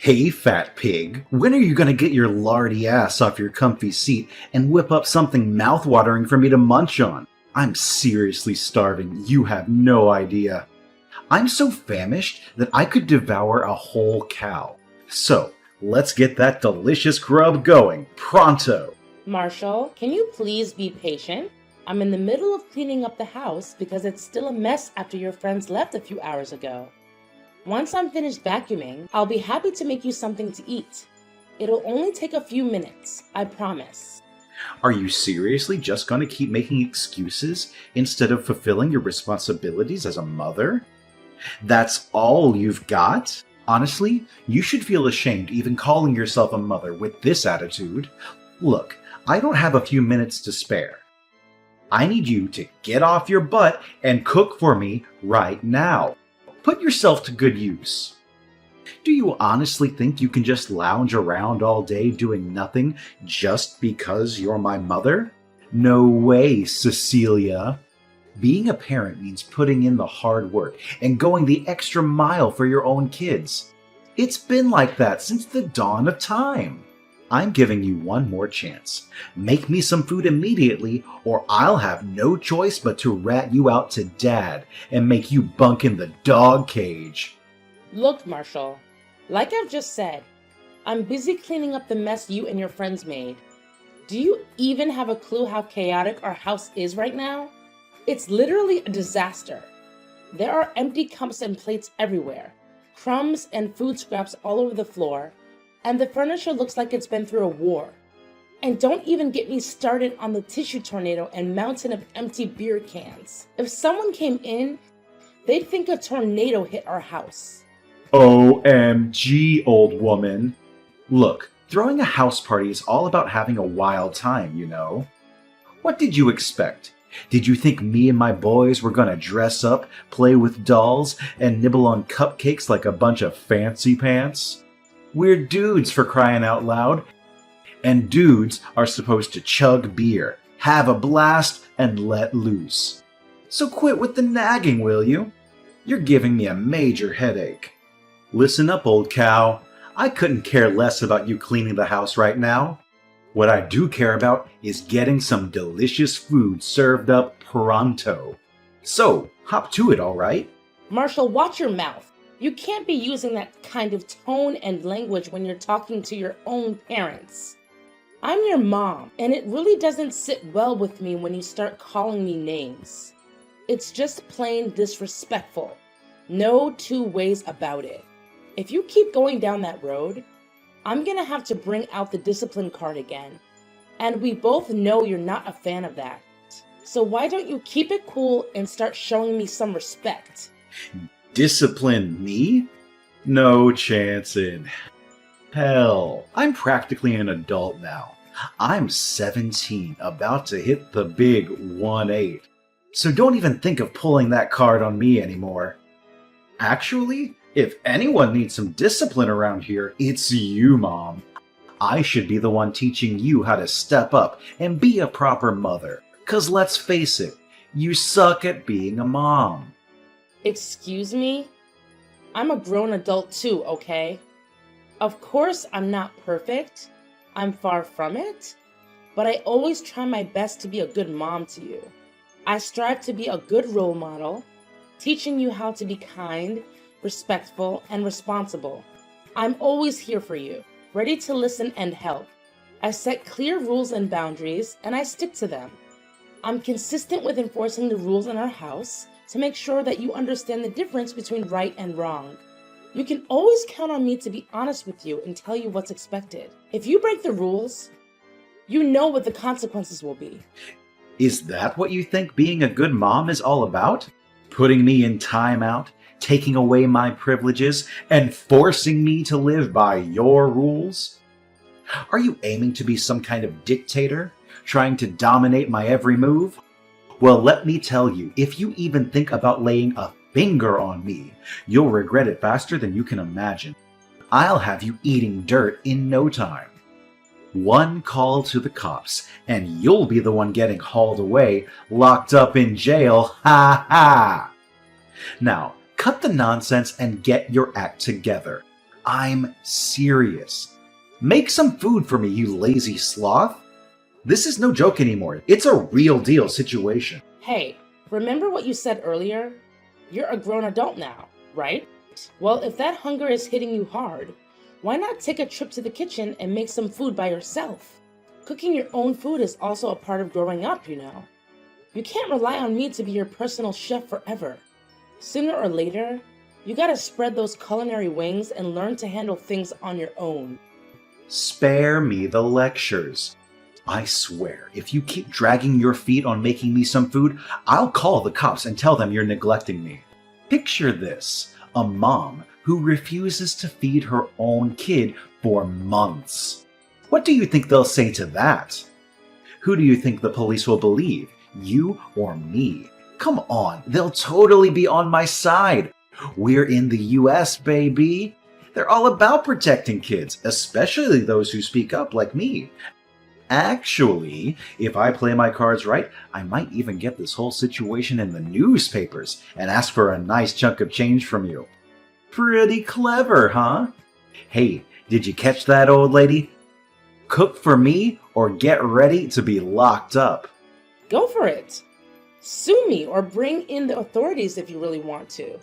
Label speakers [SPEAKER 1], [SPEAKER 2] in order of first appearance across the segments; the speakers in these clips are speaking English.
[SPEAKER 1] Hey, fat pig, when are you gonna get your lardy ass off your comfy seat and whip up something mouthwatering for me to munch on? I'm seriously starving, you have no idea. I'm so famished that I could devour a whole cow. So, let's get that delicious grub going, pronto!
[SPEAKER 2] Marshall, can you please be patient? I'm in the middle of cleaning up the house because it's still a mess after your friends left a few hours ago. Once I'm finished vacuuming, I'll be happy to make you something to eat. It'll only take a few minutes, I promise.
[SPEAKER 1] Are you seriously just gonna keep making excuses instead of fulfilling your responsibilities as a mother? That's all you've got? Honestly, you should feel ashamed even calling yourself a mother with this attitude. Look, I don't have a few minutes to spare. I need you to get off your butt and cook for me right now. Put yourself to good use. Do you honestly think you can just lounge around all day doing nothing just because you're my mother? No way, Cecilia. Being a parent means putting in the hard work and going the extra mile for your own kids. It's been like that since the dawn of time. I'm giving you one more chance. Make me some food immediately, or I'll have no choice but to rat you out to Dad and make you bunk in the dog cage.
[SPEAKER 2] Look, Marshall, like I've just said, I'm busy cleaning up the mess you and your friends made. Do you even have a clue how chaotic our house is right now? It's literally a disaster. There are empty cups and plates everywhere, crumbs and food scraps all over the floor, and the furniture looks like it's been through a war. And don't even get me started on the tissue tornado and mountain of empty beer cans. If someone came in, they'd think a tornado hit our house.
[SPEAKER 1] OMG, old woman. Look, throwing a house party is all about having a wild time, you know. What did you expect? Did you think me and my boys were gonna dress up, play with dolls, and nibble on cupcakes like a bunch of fancy pants? We're dudes, for crying out loud. And dudes are supposed to chug beer, have a blast, and let loose. So quit with the nagging, will you? You're giving me a major headache. Listen up, old cow. I couldn't care less about you cleaning the house right now. What I do care about is getting some delicious food served up pronto. So, hop to it, all right?
[SPEAKER 2] Marshall, watch your mouth. You can't be using that kind of tone and language when you're talking to your own parents. I'm your mom, and it really doesn't sit well with me when you start calling me names. It's just plain disrespectful. No two ways about it. If you keep going down that road, I'm gonna have to bring out the discipline card again. And we both know you're not a fan of that. So why don't you keep it cool and start showing me some respect?
[SPEAKER 1] Discipline me? No chance in hell. I'm practically an adult now. I'm 17, about to hit the big 1-8. So don't even think of pulling that card on me anymore. Actually, if anyone needs some discipline around here, it's you, Mom. I should be the one teaching you how to step up and be a proper mother. 'Cause let's face it, you suck at being a mom.
[SPEAKER 2] Excuse me? I'm a grown adult too, okay? Of course I'm not perfect. I'm far from it. But I always try my best to be a good mom to you. I strive to be a good role model, teaching you how to be kind, respectful, and responsible. I'm always here for you, ready to listen and help. I set clear rules and boundaries, and I stick to them. I'm consistent with enforcing the rules in our house to make sure that you understand the difference between right and wrong. You can always count on me to be honest with you and tell you what's expected. If you break the rules, you know what the consequences will be.
[SPEAKER 1] Is that what you think being a good mom is all about? Putting me in timeout, taking away my privileges, and forcing me to live by your rules? Are you aiming to be some kind of dictator, trying to dominate my every move? Well, let me tell you, if you even think about laying a finger on me, you'll regret it faster than you can imagine. I'll have you eating dirt in no time. One call to the cops, and you'll be the one getting hauled away, locked up in jail, ha ha! Now, cut the nonsense and get your act together. I'm serious. Make some food for me, you lazy sloth. This is no joke anymore. It's a real deal situation.
[SPEAKER 2] Hey, remember what you said earlier? You're a grown adult now, right? Well, if that hunger is hitting you hard, why not take a trip to the kitchen and make some food by yourself? Cooking your own food is also a part of growing up, you know. You can't rely on me to be your personal chef forever. Sooner or later, you gotta spread those culinary wings and learn to handle things on your own.
[SPEAKER 1] Spare me the lectures. I swear, if you keep dragging your feet on making me some food, I'll call the cops and tell them you're neglecting me. Picture this, a mom who refuses to feed her own kid for months. What do you think they'll say to that? Who do you think the police will believe, you or me? Come on, they'll totally be on my side. We're in the US, baby. They're all about protecting kids, especially those who speak up like me. Actually, if I play my cards right, I might even get this whole situation in the newspapers and ask for a nice chunk of change from you. Pretty clever, huh? Hey, did you catch that, old lady? Cook for me or get ready to be locked up.
[SPEAKER 2] Go for it. Sue me or bring in the authorities if you really want to.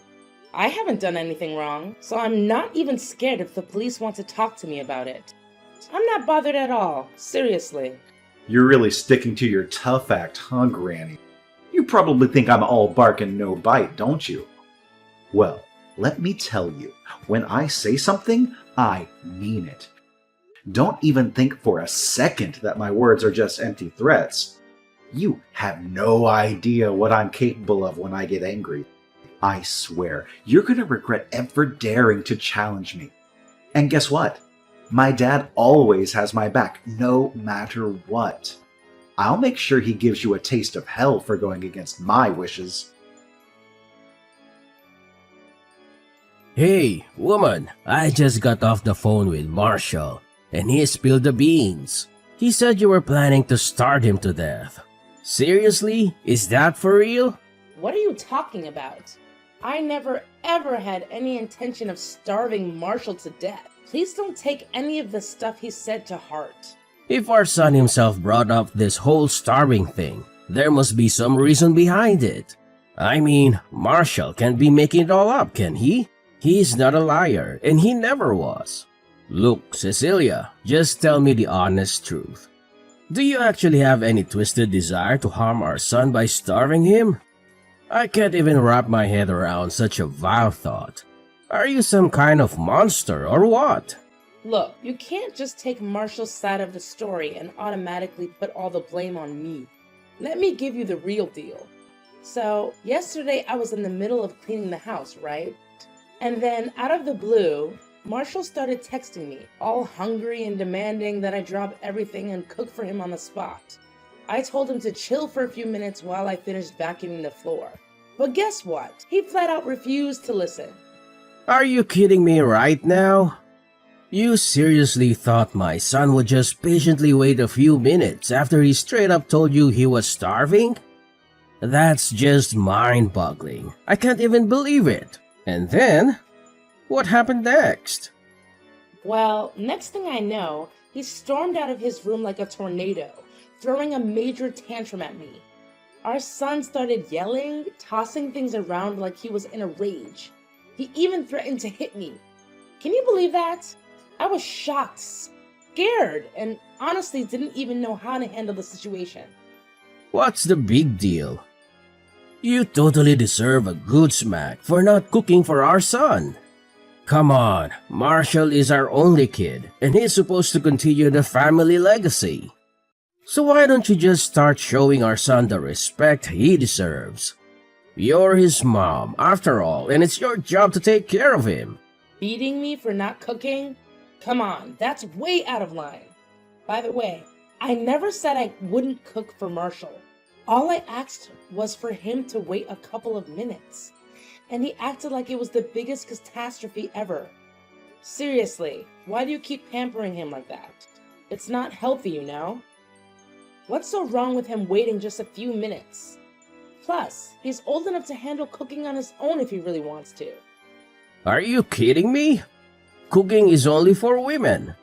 [SPEAKER 2] I haven't done anything wrong, so I'm not even scared if the police want to talk to me about it. I'm not bothered at all, seriously.
[SPEAKER 1] You're really sticking to your tough act, huh, Granny? You probably think I'm all bark and no bite, don't you? Well, let me tell you, when I say something, I mean it. Don't even think for a second that my words are just empty threats. You have no idea what I'm capable of when I get angry. I swear, you're gonna regret ever daring to challenge me. And guess what? My dad always has my back, no matter what. I'll make sure he gives you a taste of hell for going against my wishes.
[SPEAKER 3] Hey, woman, I just got off the phone with Marshall, and he spilled the beans. He said you were planning to starve him to death. Seriously? Is that for real?
[SPEAKER 2] What are you talking about? I never ever had any intention of starving Marshall to death. Please don't take any of the stuff he said to heart.
[SPEAKER 3] If our son himself brought up this whole starving thing, there must be some reason behind it. I mean, Marshall can't be making it all up, can he? He's not a liar, and he never was. Look, Cecilia, just tell me the honest truth. Do you actually have any twisted desire to harm our son by starving him? I can't even wrap my head around such a vile thought. Are you some kind of monster or what?
[SPEAKER 2] Look, you can't just take Marshall's side of the story and automatically put all the blame on me. Let me give you the real deal. So, yesterday I was in the middle of cleaning the house, right? And then, out of the blue, Marshall started texting me, all hungry and demanding that I drop everything and cook for him on the spot. I told him to chill for a few minutes while I finished vacuuming the floor. But guess what? He flat out refused to listen.
[SPEAKER 3] Are you kidding me right now? You seriously thought my son would just patiently wait a few minutes after he straight up told you he was starving? That's just mind-boggling. I can't even believe it. And then, what happened next?
[SPEAKER 2] Well, next thing I know, he stormed out of his room like a tornado, throwing a major tantrum at me. Our son started yelling, tossing things around like he was in a rage. He even threatened to hit me. Can you believe that? I was shocked, scared, and honestly didn't even know how to handle the situation.
[SPEAKER 3] What's the big deal? You totally deserve a good smack for not cooking for our son. Come on, Marshall is our only kid, and he's supposed to continue the family legacy. So why don't you just start showing our son the respect he deserves? You're his mom, after all, and it's your job to take care of him.
[SPEAKER 2] Beating me for not cooking? Come on, that's way out of line. By the way, I never said I wouldn't cook for Marshall. All I asked was for him to wait a couple of minutes, and he acted like it was the biggest catastrophe ever. Seriously, why do you keep pampering him like that? It's not healthy, you know? What's so wrong with him waiting just a few minutes? Plus, he's old enough to handle cooking on his own if he really wants to.
[SPEAKER 3] Are you kidding me? cooking is only for women.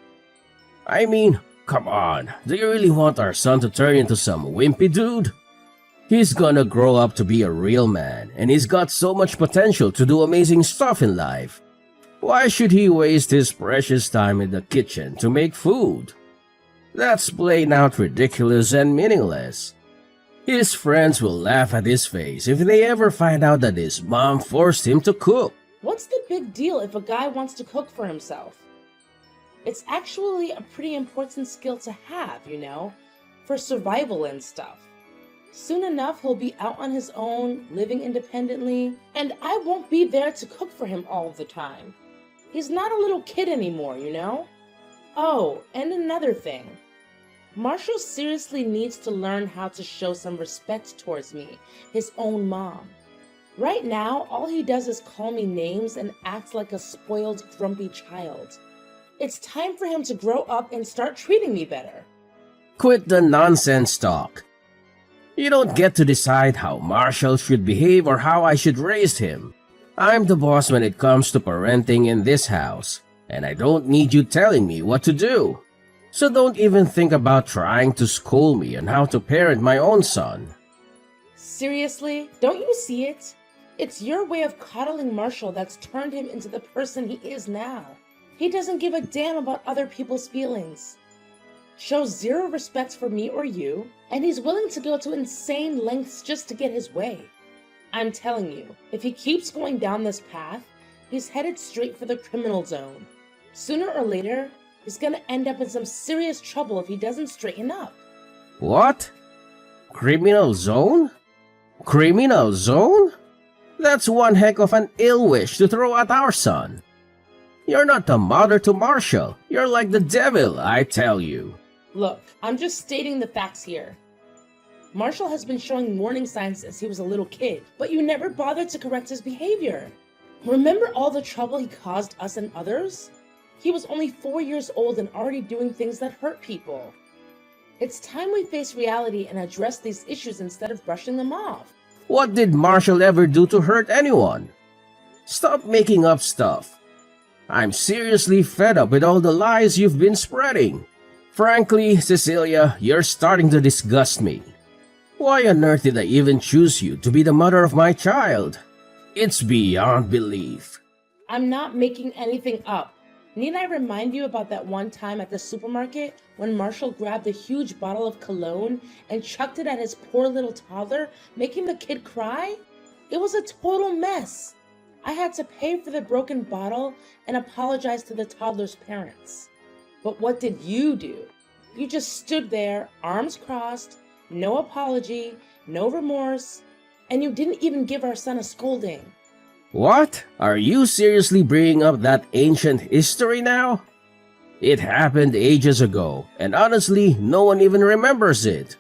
[SPEAKER 3] I mean, come on, do you really want our son to turn into some wimpy dude? He's gonna grow up to be a real man, and he's got so much potential to do amazing stuff in life. Why should he waste his precious time in the kitchen to make food? That's plain out ridiculous and meaningless. His friends will laugh at his face if they ever find out that his mom forced him to cook.
[SPEAKER 2] What's the big deal if a guy wants to cook for himself? It's actually a pretty important skill to have, for survival and stuff. Soon enough, he'll be out on his own, living independently, and I won't be there to cook for him all the time. He's not a little kid anymore, Oh, and another thing. Marshall seriously needs to learn how to show some respect towards me, his own mom. Right now, all he does is call me names and act like a spoiled, grumpy child. It's time for him to grow up and start treating me better.
[SPEAKER 3] Quit the nonsense talk. You don't get to decide how Marshall should behave or how I should raise him. I'm the boss when it comes to parenting in this house, and I don't need you telling me what to do. So don't even think about trying to school me on how to parent my own son.
[SPEAKER 2] Seriously? Don't you see it? It's your way of coddling Marshall that's turned him into the person he is now. He doesn't give a damn about other people's feelings. Shows zero respect for me or you, and he's willing to go to insane lengths just to get his way. I'm telling you, if he keeps going down this path, he's headed straight for the criminal zone. Sooner or later, he's gonna end up in some serious trouble if he doesn't straighten up.
[SPEAKER 3] What? Criminal zone? Criminal zone? That's one heck of an ill wish to throw at our son. You're not the mother to Marshall. You're like the devil, I tell you.
[SPEAKER 2] Look, I'm just stating the facts here. Marshall has been showing warning signs since he was a little kid, but you never bothered to correct his behavior. Remember all the trouble he caused us and others? He was only 4 years old and already doing things that hurt people. It's time we face reality and address these issues instead of brushing them off.
[SPEAKER 3] What did Marshall ever do to hurt anyone? Stop making up stuff. I'm seriously fed up with all the lies you've been spreading. Frankly, Cecilia, you're starting to disgust me. Why on earth did I even choose you to be the mother of my child? It's beyond belief.
[SPEAKER 2] I'm not making anything up. Need I remind you about that one time at the supermarket when Marshall grabbed a huge bottle of cologne and chucked it at his poor little toddler, making the kid cry? It was a total mess. I had to pay for the broken bottle and apologize to the toddler's parents. But what did you do? You just stood there, arms crossed, no apology, no remorse, and you didn't even give our son a scolding.
[SPEAKER 3] What? Are you seriously bringing up that ancient history now? It happened ages ago, and honestly, no one even remembers it.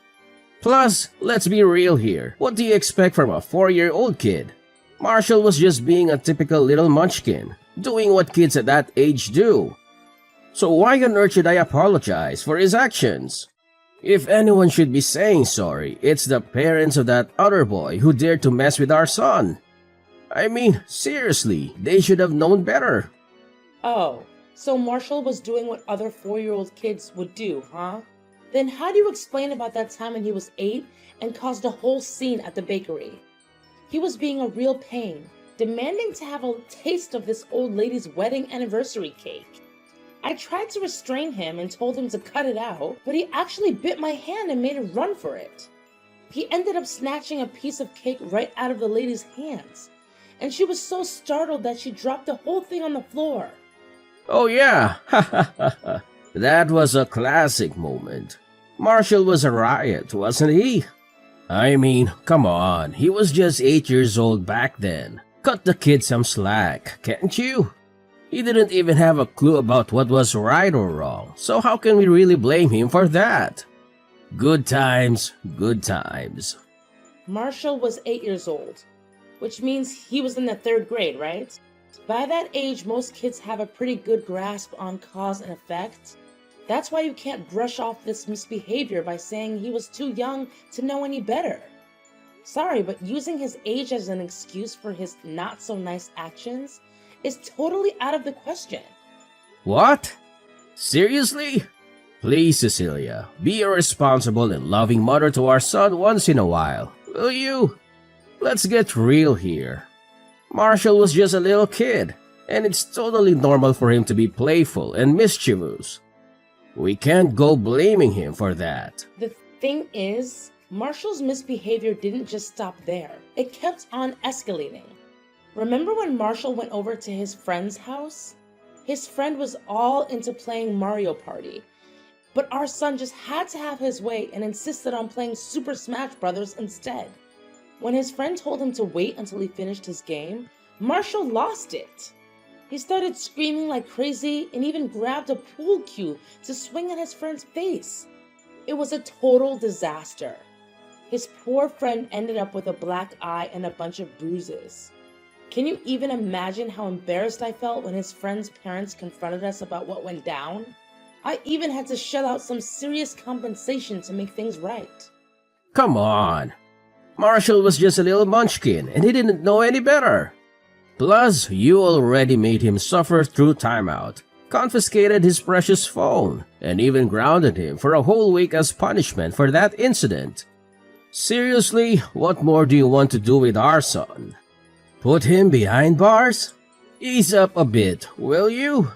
[SPEAKER 3] Plus, let's be real here. What do you expect from a 4-year-old kid? Marshall was just being a typical little munchkin, doing what kids at that age do. So why on earth should I apologize for his actions? If anyone should be saying sorry, it's the parents of that other boy who dared to mess with our son. I mean, seriously, they should have known better.
[SPEAKER 2] Oh, so Marshall was doing what other 4-year-old kids would do, huh? Then how do you explain about that time when he was 8 and caused a whole scene at the bakery? He was being a real pain, demanding to have a taste of this old lady's wedding anniversary cake. I tried to restrain him and told him to cut it out, but he actually bit my hand and made a run for it. He ended up snatching a piece of cake right out of the lady's hands, and she was so startled that she dropped the whole thing on the floor.
[SPEAKER 3] Oh yeah, that was a classic moment. Marshall was a riot, wasn't he? I mean, come on, he was just 8 years old back then. Cut the kid some slack, can't you? He didn't even have a clue about what was right or wrong, so how can we really blame him for that? Good times, good times.
[SPEAKER 2] Marshall was 8 years old, which means he was in the 3rd grade, right? By that age, most kids have a pretty good grasp on cause and effect. That's why you can't brush off this misbehavior by saying he was too young to know any better. Sorry, but using his age as an excuse for his not-so-nice actions is totally out of the question.
[SPEAKER 3] What? Seriously? Please, Cecilia, be a responsible and loving mother to our son once in a while, will you? Let's get real here. Marshall was just a little kid, and it's totally normal for him to be playful and mischievous. We can't go blaming him for that.
[SPEAKER 2] The thing is, Marshall's misbehavior didn't just stop there. It kept on escalating. Remember when Marshall went over to his friend's house? His friend was all into playing Mario Party, but our son just had to have his way and insisted on playing Super Smash Bros. Instead. When his friend told him to wait until he finished his game, Marshall lost it. He started screaming like crazy and even grabbed a pool cue to swing at his friend's face. It was a total disaster. His poor friend ended up with a black eye and a bunch of bruises. Can you even imagine how embarrassed I felt when his friend's parents confronted us about what went down? I even had to shell out some serious compensation to make things right.
[SPEAKER 3] Come on. Marshall was just a little munchkin and he didn't know any better. Plus, you already made him suffer through timeout, confiscated his precious phone, and even grounded him for a whole week as punishment for that incident. Seriously, what more do you want to do with our son? Put him behind bars? Ease up a bit, will you?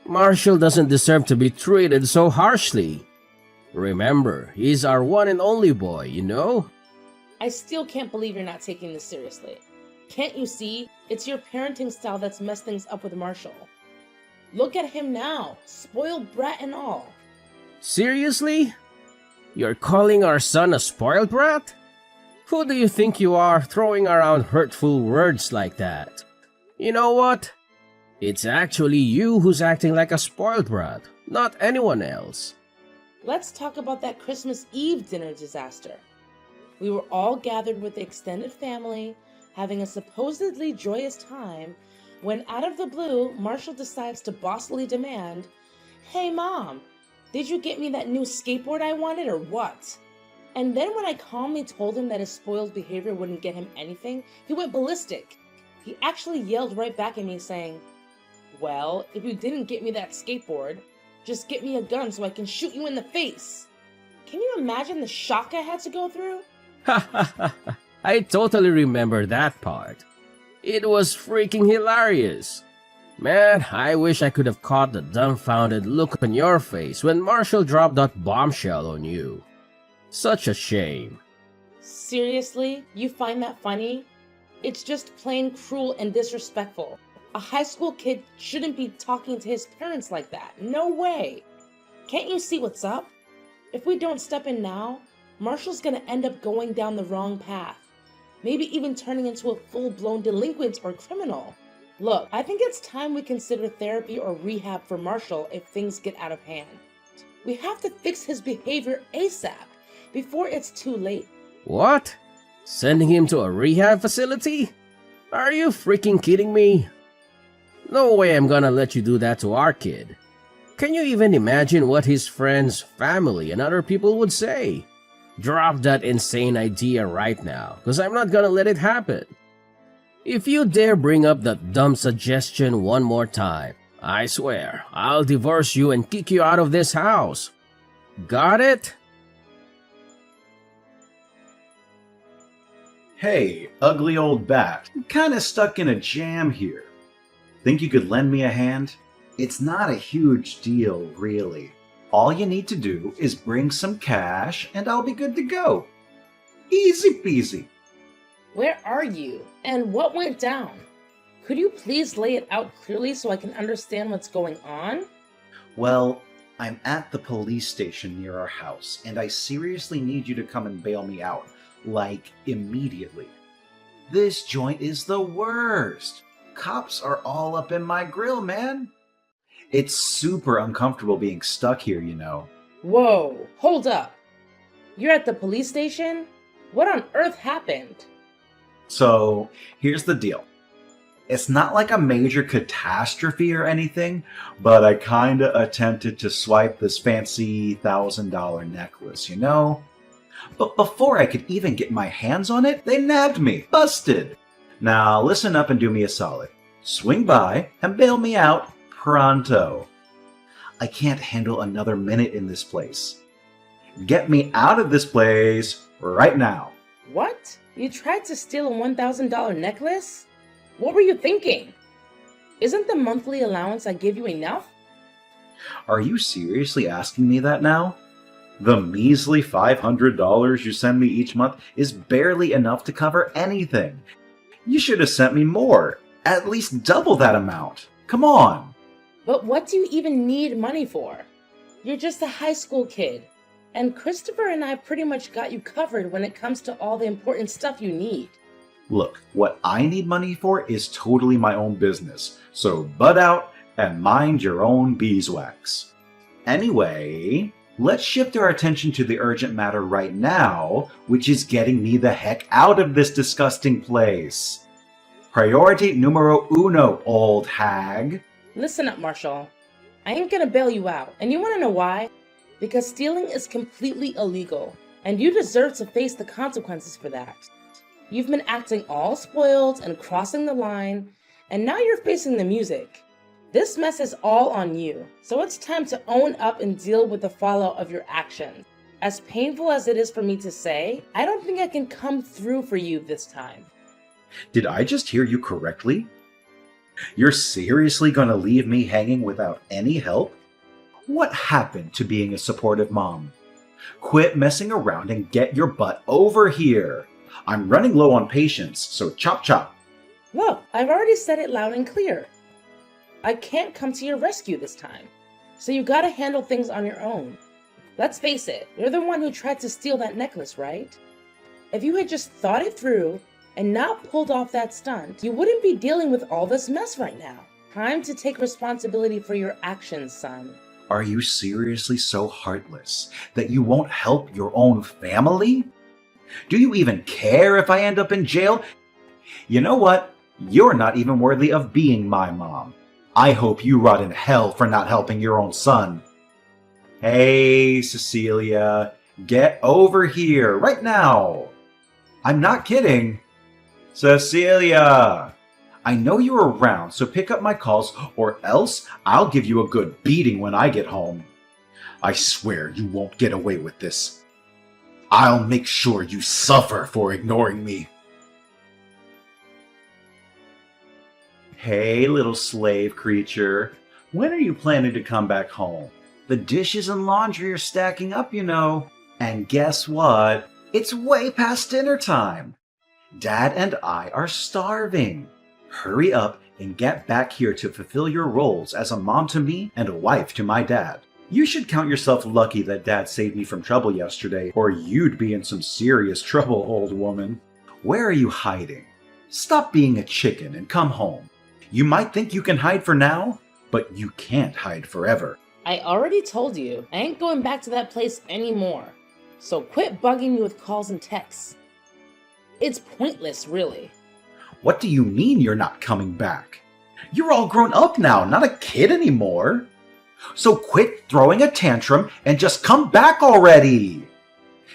[SPEAKER 3] Marshall doesn't deserve to be treated so harshly. Remember, he's our one and only boy, you know?
[SPEAKER 2] I still can't believe you're not taking this seriously. Can't you see? It's your parenting style that's messed things up with Marshall. Look at him now, spoiled brat and all.
[SPEAKER 3] Seriously? You're calling our son a spoiled brat? Who do you think you are, throwing around hurtful words like that? You know what? It's actually you who's acting like a spoiled brat, not anyone else.
[SPEAKER 2] Let's talk about that Christmas Eve dinner disaster. We were all gathered with the extended family, having a supposedly joyous time, when out of the blue, Marshall decides to bossily demand, "Hey Mom, did you get me that new skateboard I wanted or what?" And then when I calmly told him that his spoiled behavior wouldn't get him anything, he went ballistic. He actually yelled right back at me saying, "Well, if you didn't get me that skateboard, just get me a gun so I can shoot you in the face." Can you imagine the shock I had to go through?
[SPEAKER 3] I totally remember that part. It was freaking hilarious. Man, I wish I could have caught the dumbfounded look on your face when Marshall dropped that bombshell on you. Such a shame.
[SPEAKER 2] Seriously? You find that funny? It's just plain cruel and disrespectful. A high school kid shouldn't be talking to his parents like that. No way. Can't you see what's up? If we don't step in now, Marshall's gonna end up going down the wrong path. Maybe even turning into a full-blown delinquent or criminal. Look, I think it's time we consider therapy or rehab for Marshall if things get out of hand. We have to fix his behavior ASAP, before it's too late.
[SPEAKER 3] What? Sending him to a rehab facility? Are you freaking kidding me? No way I'm gonna let you do that to our kid. Can you even imagine what his friends, family, and other people would say? Drop that insane idea right now, because I'm not gonna let it happen. If you dare bring up that dumb suggestion one more time, I swear, I'll divorce you and kick you out of this house. Got it?
[SPEAKER 1] Hey, ugly old bat. I'm kinda stuck in a jam here. Think you could lend me a hand? It's not a huge deal, really. All you need to do is bring some cash and I'll be good to go. Easy peasy.
[SPEAKER 2] Where are you? And what went down? Could you please lay it out clearly so I can understand what's going on?
[SPEAKER 1] Well, I'm at the police station near our house, and I seriously need you to come and bail me out. Like, immediately. This joint is the worst. Cops are all up in my grill, man. It's super uncomfortable being stuck here, you know.
[SPEAKER 2] Whoa, hold up. You're at the police station? What on earth happened?
[SPEAKER 1] So, here's the deal. It's not like a major catastrophe or anything, but I kinda attempted to swipe this fancy $1,000 necklace, you know? But before I could even get my hands on it, they nabbed me. Busted! Now listen up and do me a solid. Swing by and bail me out pronto. I can't handle another minute in this place. Get me out of this place right now.
[SPEAKER 2] What? You tried to steal a $1,000 necklace? What were you thinking? Isn't the monthly allowance I give you enough?
[SPEAKER 1] Are you seriously asking me that now? The measly $500 you send me each month is barely enough to cover anything. You should have sent me more, at least double that amount. Come on.
[SPEAKER 2] But what do you even need money for? You're just a high school kid, and Christopher and I pretty much got you covered when it comes to all the important stuff you need.
[SPEAKER 1] Look, what I need money for is totally my own business, so butt out and mind your own beeswax. Anyway, let's shift our attention to the urgent matter right now, which is getting me the heck out of this disgusting place. Priority numero uno, old hag.
[SPEAKER 2] Listen up, Marshall. I ain't gonna bail you out, and you wanna know why? Because stealing is completely illegal, and you deserve to face the consequences for that. You've been acting all spoiled and crossing the line, and now you're facing the music. This mess is all on you, so it's time to own up and deal with the fallout of your actions. As painful as it is for me to say, I don't think I can come through for you this time.
[SPEAKER 1] Did I just hear you correctly? You're seriously gonna leave me hanging without any help? What happened to being a supportive mom? Quit messing around and get your butt over here. I'm running low on patience, so chop chop.
[SPEAKER 2] Look, I've already said it loud and clear. I can't come to your rescue this time, so you gotta handle things on your own. Let's face it, you're the one who tried to steal that necklace, right? If you had just thought it through and not pulled off that stunt, you wouldn't be dealing with all this mess right now. Time to take responsibility for your actions, son.
[SPEAKER 1] Are you seriously so heartless that you won't help your own family? Do you even care if I end up in jail? You know what? You're not even worthy of being my mom. I hope you rot in hell for not helping your own son. Hey, Cecilia, get over here right now. I'm not kidding. Cecilia! I know you're around, so pick up my calls or else I'll give you a good beating when I get home. I swear you won't get away with this. I'll make sure you suffer for ignoring me. Hey, little slave creature. When are you planning to come back home? The dishes and laundry are stacking up, you know. And guess what? It's way past dinner time. Dad and I are starving. Hurry up and get back here to fulfill your roles as a mom to me and a wife to my dad. You should count yourself lucky that Dad saved me from trouble yesterday, or you'd be in some serious trouble, old woman. Where are you hiding? Stop being a chicken and come home. You might think you can hide for now, but you can't hide forever.
[SPEAKER 2] I already told you, I ain't going back to that place anymore. So quit bugging me with calls and texts. It's pointless, really.
[SPEAKER 1] What do you mean you're not coming back? You're all grown up now, not a kid anymore. So quit throwing a tantrum and just come back already.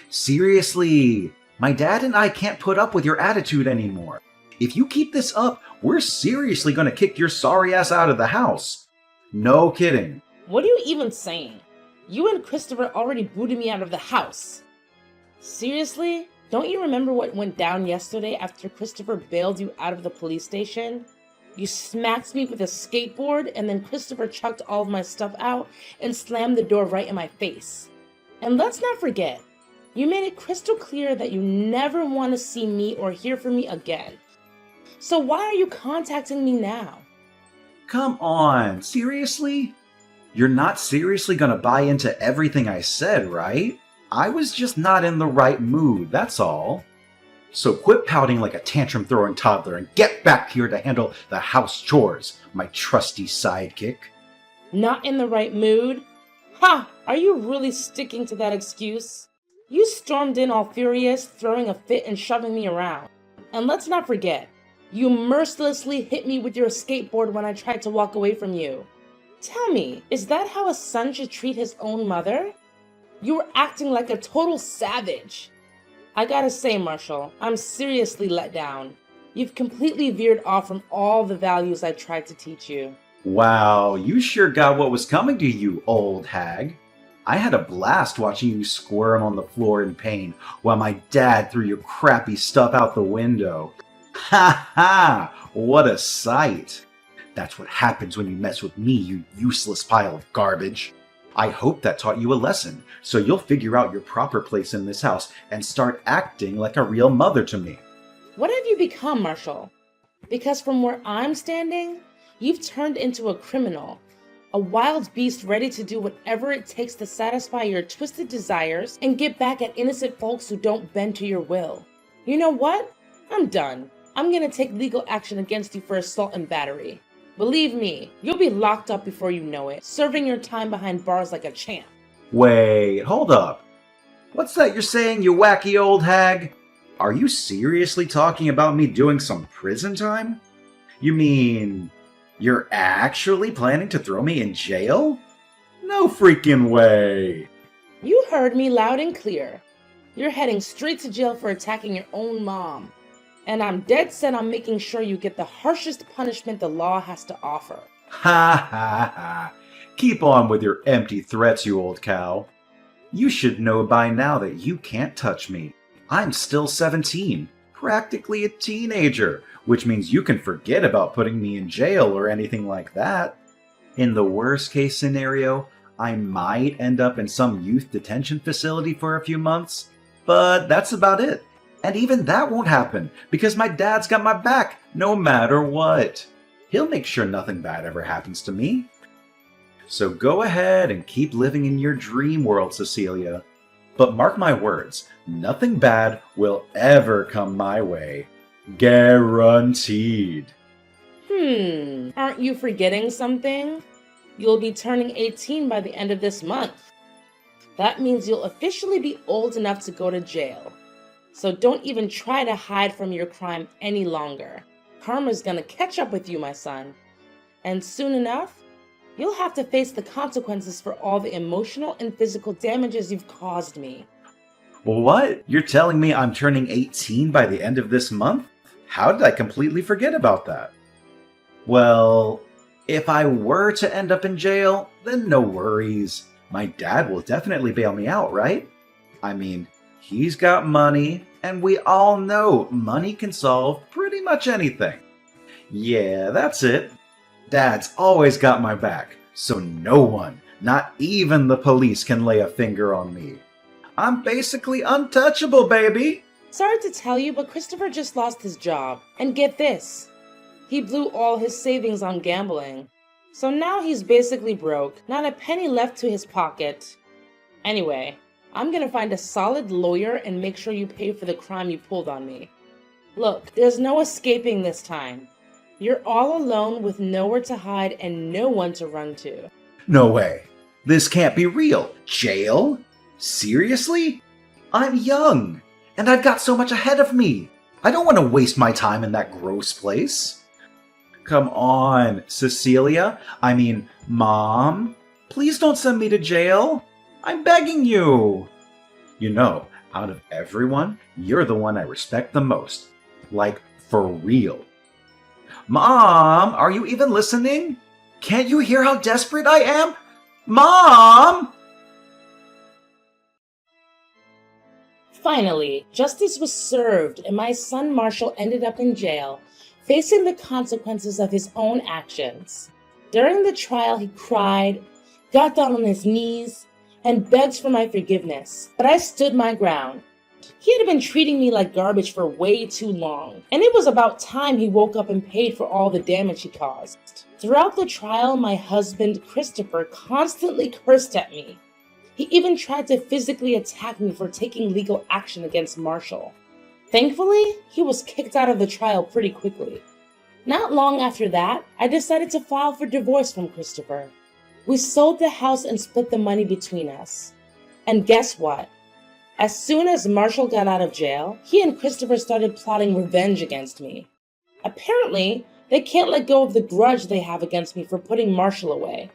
[SPEAKER 1] Seriously, my dad and I can't put up with your attitude anymore. If you keep this up, we're seriously gonna kick your sorry ass out of the house. No kidding.
[SPEAKER 2] What are you even saying? You and Christopher already booted me out of the house. Seriously? Don't you remember what went down yesterday after Christopher bailed you out of the police station? You smacked me with a skateboard, and then Christopher chucked all of my stuff out and slammed the door right in my face. And let's not forget, you made it crystal clear that you never want to see me or hear from me again. So why are you contacting me now?
[SPEAKER 1] Come on, seriously? You're not seriously gonna buy into everything I said, right? I was just not in the right mood, that's all. So quit pouting like a tantrum-throwing toddler and get back here to handle the house chores, my trusty sidekick.
[SPEAKER 2] Not in the right mood? Ha! Are you really sticking to that excuse? You stormed in all furious, throwing a fit and shoving me around. And let's not forget, you mercilessly hit me with your skateboard when I tried to walk away from you. Tell me, is that how a son should treat his own mother? You were acting like a total savage. I gotta say, Marshall, I'm seriously let down. You've completely veered off from all the values I tried to teach you.
[SPEAKER 1] Wow, you sure got what was coming to you, old hag. I had a blast watching you squirm on the floor in pain while my dad threw your crappy stuff out the window. Ha ha! What a sight! That's what happens when you mess with me, you useless pile of garbage. I hope that taught you a lesson, so you'll figure out your proper place in this house and start acting like a real mother to me.
[SPEAKER 2] What have you become, Marshall? Because from where I'm standing, you've turned into a criminal, a wild beast ready to do whatever it takes to satisfy your twisted desires and get back at innocent folks who don't bend to your will. You know what? I'm done. I'm gonna take legal action against you for assault and battery. Believe me, you'll be locked up before you know it, serving your time behind bars like a champ.
[SPEAKER 1] Wait, hold up. What's that you're saying, you wacky old hag? Are you seriously talking about me doing some prison time? You mean you're actually planning to throw me in jail? No freaking way.
[SPEAKER 2] You heard me loud and clear. You're heading straight to jail for attacking your own mom. And I'm dead set on making sure you get the harshest punishment the law has to offer.
[SPEAKER 1] Ha ha ha. Keep on with your empty threats, you old cow. You should know by now that you can't touch me. I'm still 17, practically a teenager, which means you can forget about putting me in jail or anything like that. In the worst case scenario, I might end up in some youth detention facility for a few months, but that's about it. And even that won't happen, because my dad's got my back, no matter what. He'll make sure nothing bad ever happens to me. So go ahead and keep living in your dream world, Cecilia. But mark my words, nothing bad will ever come my way. Guaranteed.
[SPEAKER 2] Aren't you forgetting something? You'll be turning 18 by the end of this month. That means you'll officially be old enough to go to jail. So don't even try to hide from your crime any longer. Karma's gonna catch up with you, my son. And soon enough, you'll have to face the consequences for all the emotional and physical damages you've caused me.
[SPEAKER 1] What? You're telling me I'm turning 18 by the end of this month? How did I completely forget about that? Well, if I were to end up in jail, then no worries. My dad will definitely bail me out, right? I mean, he's got money, and we all know money can solve pretty much anything. Yeah, that's it. Dad's always got my back, so no one, not even the police, can lay a finger on me. I'm basically untouchable, baby!
[SPEAKER 2] Sorry to tell you, but Christopher just lost his job. And get this, he blew all his savings on gambling. So now he's basically broke, not a penny left to his pocket. Anyway, I'm gonna find a solid lawyer and make sure you pay for the crime you pulled on me. Look, there's no escaping this time. You're all alone with nowhere to hide and no one to run to.
[SPEAKER 1] No way. This can't be real. Jail? Seriously? I'm young, and I've got so much ahead of me. I don't want to waste my time in that gross place. Come on, Cecilia. I mean, Mom. Please don't send me to jail. I'm begging you. You know, out of everyone, you're the one I respect the most. Like, for real. Mom, are you even listening? Can't you hear how desperate I am? Mom!
[SPEAKER 2] Finally, justice was served and my son Marshall ended up in jail, facing the consequences of his own actions. During the trial, he cried, got down on his knees, and begged for my forgiveness, but I stood my ground. He had been treating me like garbage for way too long, and it was about time he woke up and paid for all the damage he caused. Throughout the trial, my husband, Christopher, constantly cursed at me. He even tried to physically attack me for taking legal action against Marshall. Thankfully, he was kicked out of the trial pretty quickly. Not long after that, I decided to file for divorce from Christopher. We sold the house and split the money between us. And guess what? As soon as Marshall got out of jail, he and Christopher started plotting revenge against me. Apparently, they can't let go of the grudge they have against me for putting Marshall away.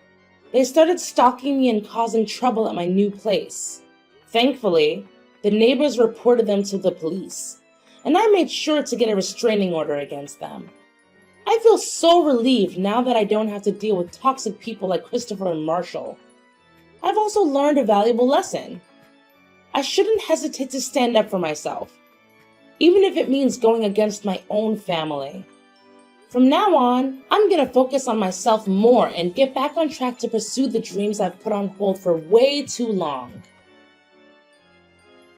[SPEAKER 2] They started stalking me and causing trouble at my new place. Thankfully, the neighbors reported them to the police, and I made sure to get a restraining order against them. I feel so relieved now that I don't have to deal with toxic people like Christopher and Marshall. I've also learned a valuable lesson. I shouldn't hesitate to stand up for myself, even if it means going against my own family. From now on, I'm gonna focus on myself more and get back on track to pursue the dreams I've put on hold for way too long.